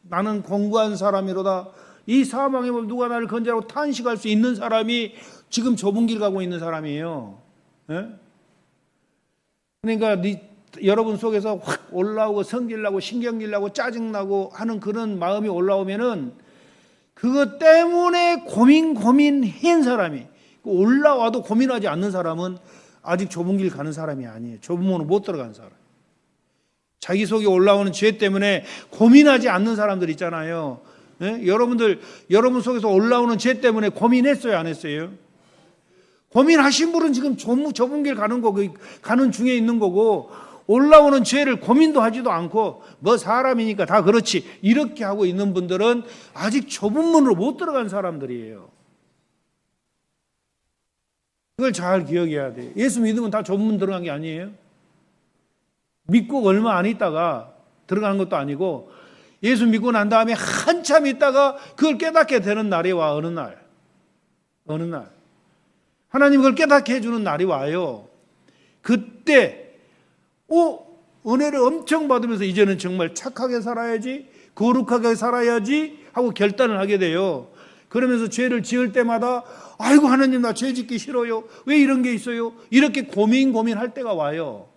나는 공고한 사람이로다. 이 사망의 법 누가 나를 건져라고 탄식할 수 있는 사람이 지금 좁은 길 가고 있는 사람이에요. 예? 그러니까 여러분 속에서 확 올라오고 성질나고 신경질나고 짜증나고 하는 그런 마음이 올라오면은 그것 때문에 고민한 사람이, 올라와도 고민하지 않는 사람은 아직 좁은 길 가는 사람이 아니에요. 좁은 문으로 못 들어간 사람. 자기 속에 올라오는 죄 때문에 고민하지 않는 사람들 있잖아요. 예? 여러분 속에서 올라오는 죄 때문에 고민했어요, 안 했어요? 고민하신 분은 지금 좁은 길 가는 중에 있는 거고, 올라오는 죄를 고민도 하지도 않고 뭐 사람이니까 다 그렇지 이렇게 하고 있는 분들은 아직 좁은 문으로 못 들어간 사람들이에요. 그걸 잘 기억해야 돼요. 예수 믿으면 다 좁은 문 들어간 게 아니에요. 믿고 얼마 안 있다가 들어간 것도 아니고, 예수 믿고 난 다음에 한참 있다가 그걸 깨닫게 되는 날이 와. 어느 날 하나님 그걸 깨닫게 해주는 날이 와요. 그때 은혜를 엄청 받으면서 이제는 정말 착하게 살아야지, 거룩하게 살아야지 하고 결단을 하게 돼요. 그러면서 죄를 지을 때마다 아이고 하나님 나 죄 짓기 싫어요. 왜 이런 게 있어요? 이렇게 고민할 때가 와요.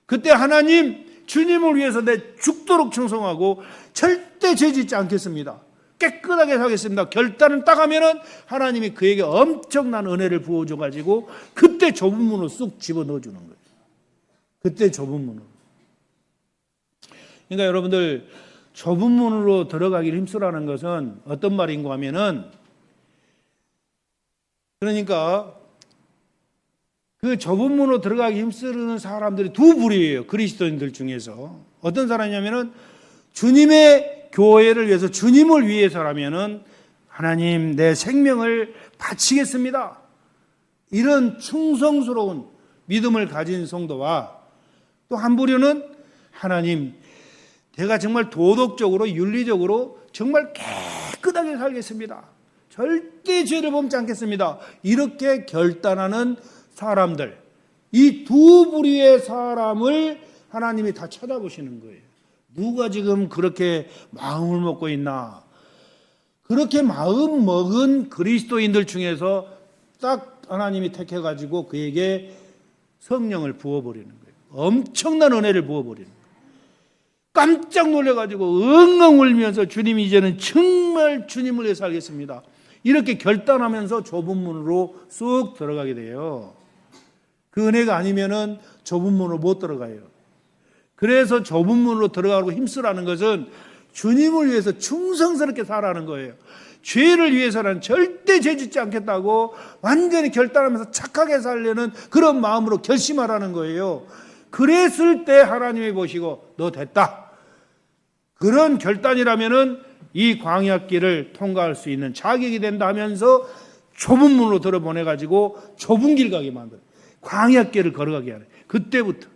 그때 하나님, 주님을 위해서 내 죽도록 충성하고 절대 죄 짓지 않겠습니다. 깨끗하게 살겠습니다. 결단을 딱 하면은 하나님이 그에게 엄청난 은혜를 부어줘가지고 그때 좁은 문으로 쑥 집어넣어주는 거예요. 그때 좁은 문으로. 그러니까 여러분들, 좁은 문으로 들어가기를 힘쓰라는 것은 어떤 말인가 하면은, 그러니까 그 좁은 문으로 들어가기 힘쓰는 사람들이 두 부류예요. 그리스도인들 중에서. 어떤 사람이냐면은 주님의 교회를 위해서, 주님을 위해서라면은 하나님 내 생명을 바치겠습니다. 이런 충성스러운 믿음을 가진 성도와, 또 한 부류는 하나님 내가 정말 도덕적으로 윤리적으로 정말 깨끗하게 살겠습니다. 절대 죄를 범치 않겠습니다. 이렇게 결단하는 사람들, 이 두 부류의 사람을 하나님이 다 쳐다보시는 거예요. 누가 지금 그렇게 마음을 먹고 있나? 그렇게 마음 먹은 그리스도인들 중에서 딱 하나님이 택해가지고 그에게 성령을 부어버리는 거예요. 엄청난 은혜를 부어버리는 거예요. 깜짝 놀라가지고 엉엉 울면서 주님 이제는 정말 주님을 위해 살겠습니다. 이렇게 결단하면서 좁은 문으로 쑥 들어가게 돼요. 그 은혜가 아니면은 좁은 문으로 못 들어가요. 그래서 좁은 문으로 들어가고 힘쓰라는 것은 주님을 위해서 충성스럽게 살아가는 거예요. 죄를 위해서는 절대 죄 짓지 않겠다고 완전히 결단하면서 착하게 살려는 그런 마음으로 결심하라는 거예요. 그랬을 때 하나님이 보시고 너 됐다. 그런 결단이라면은 이 광야길을 통과할 수 있는 자격이 된다 하면서 좁은 문으로 들어보내가지고 좁은 길 가게 만들어요. 광야길을 걸어가게 하는. 그때부터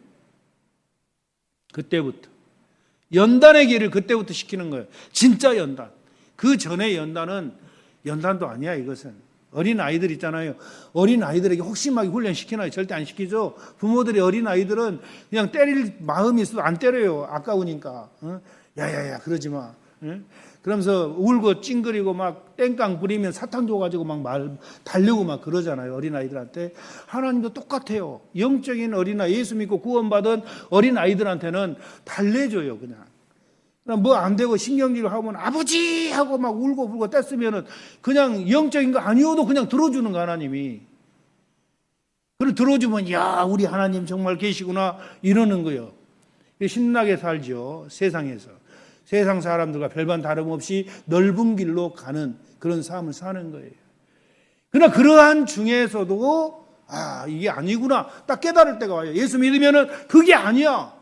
연단의 길을 그때부터 시키는 거예요. 진짜 연단. 그 전에 연단도 아니야. 이것은 어린 아이들 있잖아요. 어린 아이들에게 혹심하게 훈련 시키나요? 절대 안 시키죠. 부모들이 어린 아이들은 그냥 때릴 마음이 있어도 안 때려요. 아까우니까. 야야야 그러지 마. 그러면서 울고 찡그리고 막 땡깡 부리면 사탕 줘가지고 막 달려고 막 그러잖아요. 어린아이들한테. 하나님도 똑같아요. 영적인 어린아이, 예수 믿고 구원받은 어린아이들한테는 달래줘요. 그냥 뭐 안 되고 신경질 하면 아버지 하고 막 울고 불고 뗐으면은 그냥 영적인 거 아니어도 그냥 들어주는 거 하나님이. 그걸 들어주면 야 우리 하나님 정말 계시구나 이러는 거예요. 신나게 살죠. 세상에서. 세상 사람들과 별반 다름없이 넓은 길로 가는 그런 삶을 사는 거예요. 그러나 그러한 중에서도 이게 아니구나 딱 깨달을 때가 와요. 예수 믿으면은 그게 아니야.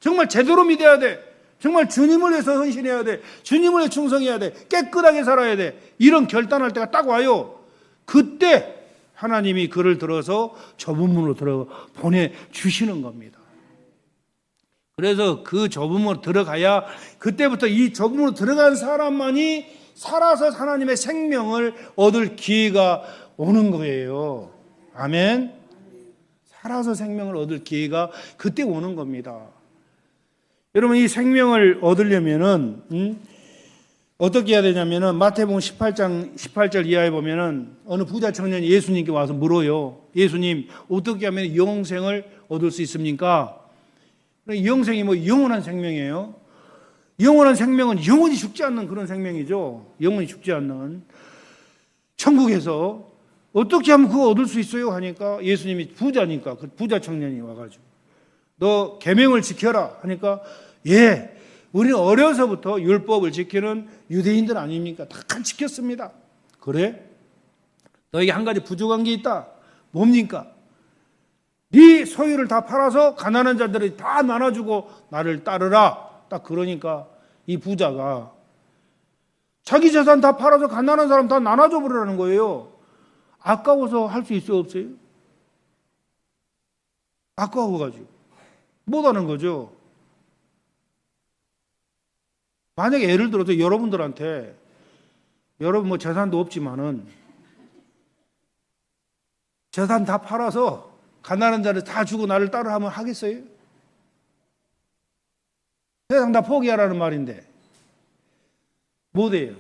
정말 제대로 믿어야 돼. 정말 주님을 위해서 헌신해야 돼. 주님을 위해 충성해야 돼. 깨끗하게 살아야 돼. 이런 결단할 때가 딱 와요. 그때 하나님이 그를 들어서 좁은 문으로 들어 보내주시는 겁니다. 그래서 그 좁은 문으로 들어가야 그때부터 이 좁은 문으로 들어간 사람만이 살아서 하나님의 생명을 얻을 기회가 오는 거예요. 아멘. 살아서 생명을 얻을 기회가 그때 오는 겁니다. 여러분 이 생명을 얻으려면은 어떻게 해야 되냐면은 마태복음 18장 18절 이하에 보면은 어느 부자 청년이 예수님께 와서 물어요. 예수님 어떻게 하면 영생을 얻을 수 있습니까? 영생이 뭐 영원한 생명이에요. 영원한 생명은 영원히 죽지 않는 그런 생명이죠. 영원히 죽지 않는. 천국에서 어떻게 하면 그거 얻을 수 있어요? 하니까 예수님이 부자니까 그 부자 청년이 와가지고 너 계명을 지켜라 하니까 예, 우리 어려서부터 율법을 지키는 유대인들 아닙니까? 다 지켰습니다. 그래? 너에게 한 가지 부족한 게 있다. 뭡니까? 네 소유를 다 팔아서 가난한 자들이 다 나눠주고 나를 따르라. 딱 그러니까 이 부자가 자기 재산 다 팔아서 가난한 사람 다 나눠줘 버리라는 거예요. 아까워서 할 수 있어요, 없어요? 아까워가지고 못하는 거죠. 만약에 예를 들어서 여러분들한테 여러분 뭐 재산도 없지만은 재산 다 팔아서 가난한 자를 다 주고 나를 따라 하면 하겠어요? 세상 다 포기하라는 말인데 못해요.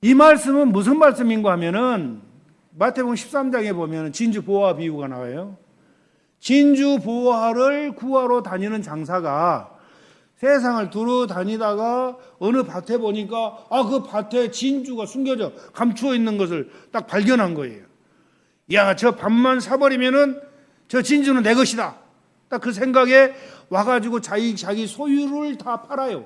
이 말씀은 무슨 말씀인가 하면은 마태복음 13장에 보면 진주 보화 비유가 나와요. 진주 보화를 구하러 다니는 장사가 세상을 두루 다니다가 어느 밭에 보니까 그 밭에 진주가 숨겨져 감추어 있는 것을 딱 발견한 거예요. 야, 저 밭만 사버리면은 저 진주는 내 것이다. 딱 그 생각에 와가지고 자기 소유를 다 팔아요.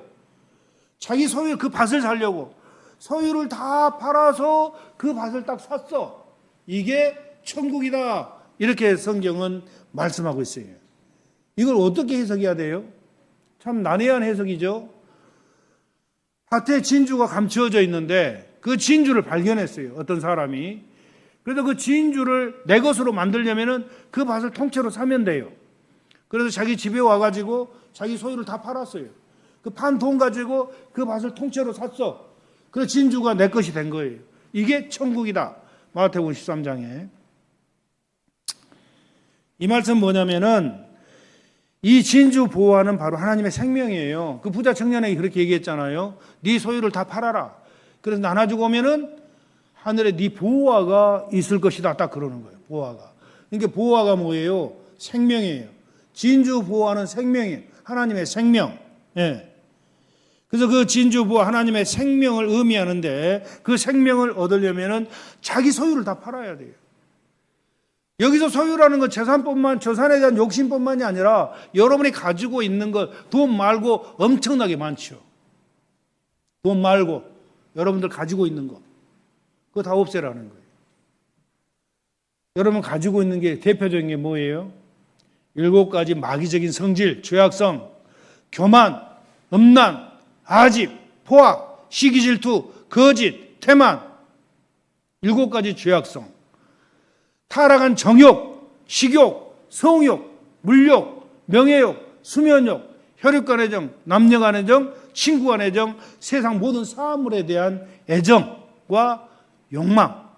자기 소유 그 밭을 사려고 소유를 다 팔아서 그 밭을 딱 샀어. 이게 천국이다. 이렇게 성경은 말씀하고 있어요. 이걸 어떻게 해석해야 돼요? 참 난해한 해석이죠. 밭에 진주가 감추어져 있는데 그 진주를 발견했어요. 어떤 사람이. 그래서 그 진주를 내 것으로 만들려면은 그 밭을 통째로 사면 돼요. 그래서 자기 집에 와가지고 자기 소유를 다 팔았어요. 그 판 돈 가지고 그 밭을 통째로 샀어. 그래서 진주가 내 것이 된 거예요. 이게 천국이다. 마태복음 13장에. 이 말씀 뭐냐면은 이 진주 보호하는 바로 하나님의 생명이에요. 그 부자 청년에게 그렇게 얘기했잖아요. 네 소유를 다 팔아라. 그래서 나눠주고 오면은 하늘에 네 보호화가 있을 것이다. 딱 그러는 거예요. 보호화가. 그러니까 보호화가 뭐예요? 생명이에요. 진주 보호하는 생명이에요. 하나님의 생명. 예. 그래서 그 진주 보호 하나님의 생명을 의미하는데 그 생명을 얻으려면은 자기 소유를 다 팔아야 돼요. 여기서 소유라는 건 재산에 대한 욕심뿐만이 아니라 여러분이 가지고 있는 것, 돈 말고 엄청나게 많죠. 돈 말고 여러분들 가지고 있는 것, 그거 다 없애라는 거예요. 여러분 가지고 있는 게 대표적인 게 뭐예요? 7가지 마귀적인 성질, 죄악성, 교만, 음란, 아집, 포악, 시기 질투, 거짓, 태만. 7가지 죄악성. 타락한 정욕, 식욕, 성욕, 물욕, 명예욕, 수면욕, 혈육간의 정, 남녀간의 정, 친구간의 정, 세상 모든 사물에 대한 애정과 욕망.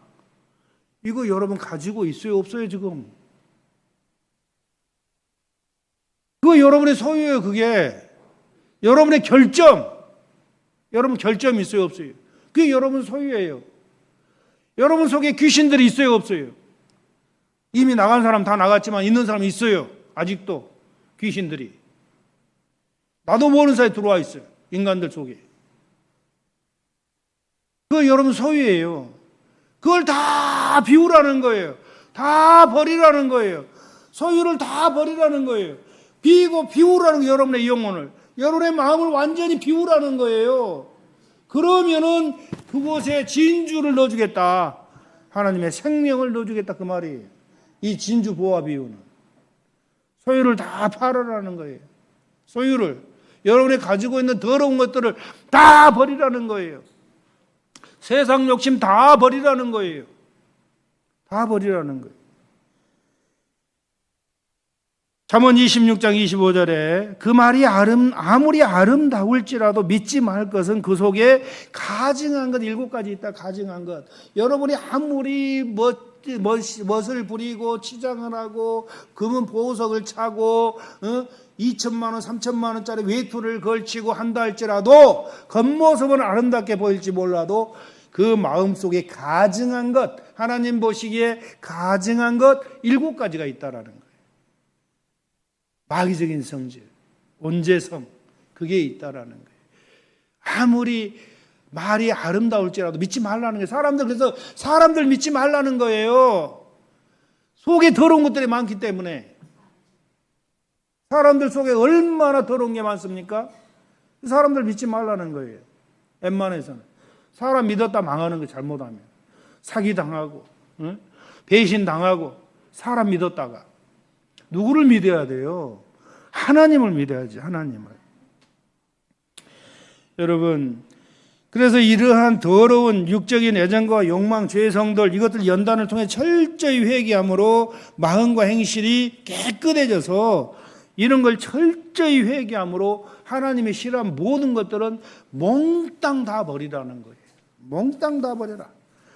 이거 여러분 가지고 있어요, 없어요, 지금? 그거 여러분의 소유예요, 그게. 여러분의 결점. 여러분 결점이 있어요, 없어요? 그게 여러분 소유예요. 여러분 속에 귀신들이 있어요, 없어요? 이미 나간 사람 다 나갔지만 있는 사람이 있어요. 아직도 귀신들이. 나도 모르는 사이에 들어와 있어요. 인간들 속에. 그거 여러분 소유예요. 그걸 다 비우라는 거예요. 다 버리라는 거예요. 소유를 다 버리라는 거예요. 비우라는 거예요. 여러분의 영혼을. 여러분의 마음을 완전히 비우라는 거예요. 그러면은 그곳에 진주를 넣어주겠다. 하나님의 생명을 넣어주겠다. 그 말이에요. 이 진주 보화 비유는 소유를 다 팔아라는 거예요. 소유를 여러분이 가지고 있는 더러운 것들을 다 버리라는 거예요. 세상 욕심 다 버리라는 거예요. 다 버리라는 거예요. 잠언 26장 25절에 그 말이 아무리 아름다울지라도 믿지 말 것은 그 속에 가증한 것 7가지 있다. 가증한 것. 여러분이 아무리 멋을 부리고 치장을 하고 금은 보석을 차고 2천만 원, 3천만 원짜리 외투를 걸치고 한다 할지라도 겉모습은 아름답게 보일지 몰라도 그 마음속에 가증한 것, 하나님 보시기에 가증한 것 7가지가 있다라는 거예요. 마귀적인 성질, 온재성, 그게 있다라는 거예요. 아무리 말이 아름다울지라도 믿지 말라는 거예요. 그래서 사람들 믿지 말라는 거예요. 속에 더러운 것들이 많기 때문에. 사람들 속에 얼마나 더러운 게 많습니까? 사람들 믿지 말라는 거예요. 웬만해서는. 사람 믿었다 망하는 거 잘못하면. 사기당하고, 배신당하고, 사람 믿었다가. 누구를 믿어야 돼요? 하나님을 믿어야지, 하나님을. 여러분, 그래서 이러한 더러운 육적인 애정과 욕망, 죄성들 이것들 연단을 통해 철저히 회개함으로 마음과 행실이 깨끗해져서 이런 걸 철저히 회개함으로 하나님의 싫어한 모든 것들은 몽땅 다 버리라는 거예요. 몽땅 다 버려라.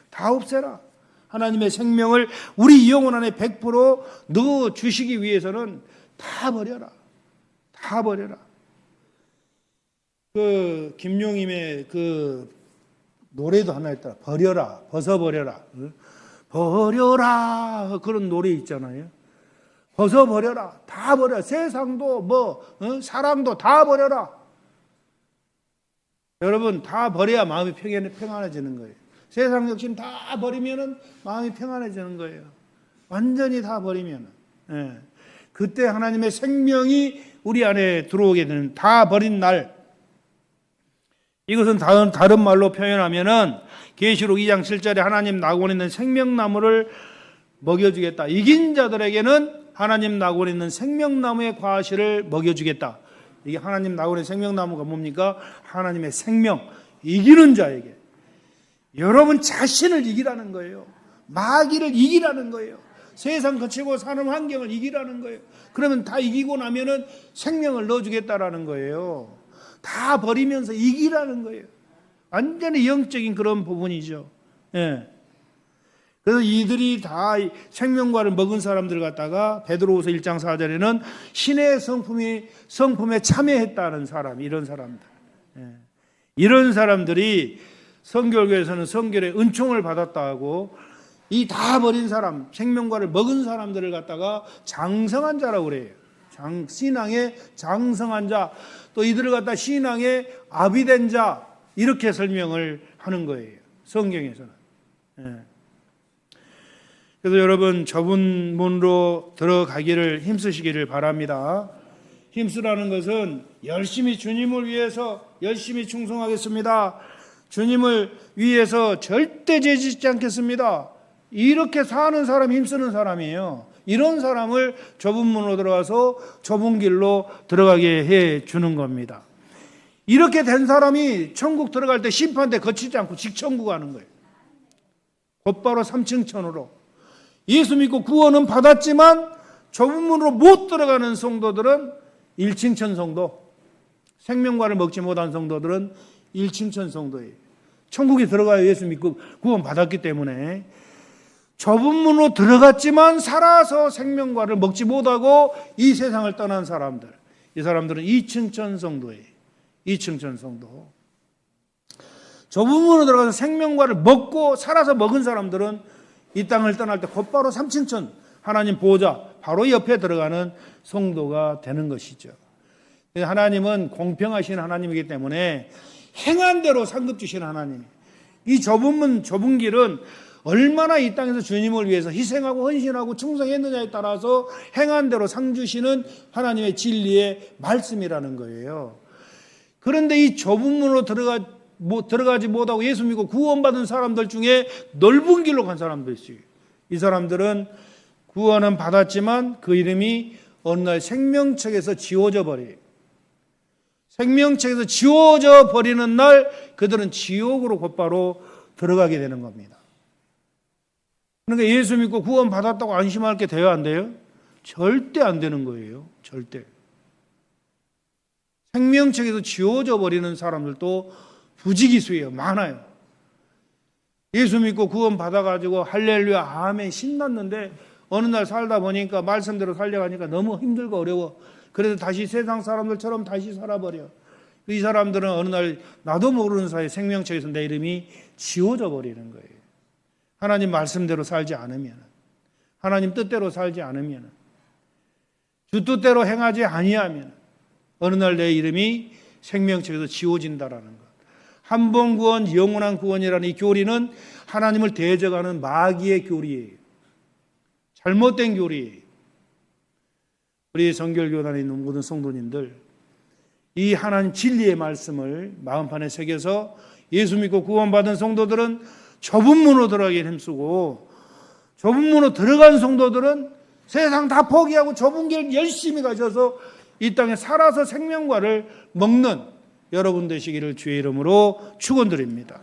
다 없애라. 하나님의 생명을 우리 영혼 안에 100% 넣어 주시기 위해서는 다 버려라. 다 버려라. 그 김용임의 그 노래도 하나 있더라. 버려라. 벗어버려라. 버려라. 그런 노래 있잖아요. 벗어버려라. 다 버려. 세상도 사랑도 다 버려라. 여러분 다 버려야 마음이 평안해지는 거예요. 세상 욕심 다 버리면은 마음이 평안해지는 거예요. 완전히 다 버리면은. 예. 그때 하나님의 생명이 우리 안에 들어오게 되는 다 버린 날. 이것은 다른 말로 표현하면은 계시록 2장 7절에 하나님 낙원에 있는 생명나무를 먹여주겠다. 이긴 자들에게는 하나님 낙원에 있는 생명나무의 과실을 먹여주겠다. 이게 하나님 낙원의 생명나무가 뭡니까? 하나님의 생명, 이기는 자에게. 여러분 자신을 이기라는 거예요. 마귀를 이기라는 거예요. 세상 거치고 사는 환경을 이기라는 거예요. 그러면 다 이기고 나면은 생명을 넣어주겠다라는 거예요. 다 버리면서 이기라는 거예요. 완전히 영적인 그런 부분이죠. 예. 그래서 이들이 다 생명과를 먹은 사람들 갖다가 베드로후서 1장 4절에는 신의 성품에 참여했다는 사람, 이런 사람들. 예. 이런 사람들이 성결교에서는 성결의 은총을 받았다 하고, 이 다 버린 사람, 생명과를 먹은 사람들을 갖다가 장성한 자라고 그래요. 신앙의 장성한 자, 또 이들을 갖다 신앙의 아비된 자, 이렇게 설명을 하는 거예요. 성경에서는. 예. 그래서 여러분 좁은 문으로 들어가기를 힘쓰시기를 바랍니다. 힘쓰라는 것은 열심히 주님을 위해서 열심히 충성하겠습니다. 주님을 위해서 절대 죄짓지 않겠습니다. 이렇게 사는 사람이 힘쓰는 사람이에요. 이런 사람을 좁은 문으로 들어가서 좁은 길로 들어가게 해 주는 겁니다. 이렇게 된 사람이 천국 들어갈 때 심판대 거치지 않고 직천국 가는 거예요. 곧바로 삼층천으로. 예수 믿고 구원은 받았지만 좁은 문으로 못 들어가는 성도들은 1층천 성도, 생명과를 먹지 못한 성도들은 1층천 성도예요. 천국에 들어가야 예수 믿고 구원 받았기 때문에. 좁은 문으로 들어갔지만 살아서 생명과를 먹지 못하고 이 세상을 떠난 사람들, 이 사람들은 2층천 성도예요. 2층천 성도. 좁은 문으로 들어가서 생명과를 먹고 살아서 먹은 사람들은 이 땅을 떠날 때 곧바로 3층천 하나님 보호자 바로 옆에 들어가는 성도가 되는 것이죠. 하나님은 공평하신 하나님이기 때문에 행한 대로 상급 주신 하나님. 이 좁은 문, 좁은 길은 얼마나 이 땅에서 주님을 위해서 희생하고 헌신하고 충성했느냐에 따라서 행한 대로 상 주시는 하나님의 진리의 말씀이라는 거예요. 그런데 이 좁은 문으로 들어가지 못하고 예수 믿고 구원받은 사람들 중에 넓은 길로 간 사람도 있어요. 이 사람들은 구원은 받았지만 그 이름이 어느 날 생명책에서 지워져 버려요. 생명책에서 지워져 버리는 날 그들은 지옥으로 곧바로 들어가게 되는 겁니다. 그러니까 예수 믿고 구원 받았다고 안심할 게 돼요, 안 돼요? 절대 안 되는 거예요. 절대. 생명책에서 지워져 버리는 사람들도 부지기수예요. 많아요. 예수 믿고 구원 받아가지고 할렐루야 아멘 신났는데 어느 날 살다 보니까 말씀대로 살려가니까 너무 힘들고 어려워. 그래서 다시 세상 사람들처럼 다시 살아버려. 이 사람들은 어느 날 나도 모르는 사이에 생명책에서 내 이름이 지워져 버리는 거예요. 하나님 말씀대로 살지 않으면, 하나님 뜻대로 살지 않으면, 주 뜻대로 행하지 아니하면 어느 날 내 이름이 생명책에서 지워진다라는 것. 한 번 구원, 영원한 구원이라는 이 교리는 하나님을 대적하는 마귀의 교리예요. 잘못된 교리예요. 우리 성결교단에 있는 모든 성도님들, 이 하나님 진리의 말씀을 마음판에 새겨서 예수 믿고 구원받은 성도들은 좁은 문으로 들어가기 힘쓰고, 좁은 문으로 들어간 성도들은 세상 다 포기하고 좁은 길 열심히 가셔서 이 땅에 살아서 생명과를 먹는 여러분 되시기를 주의 이름으로 축원드립니다.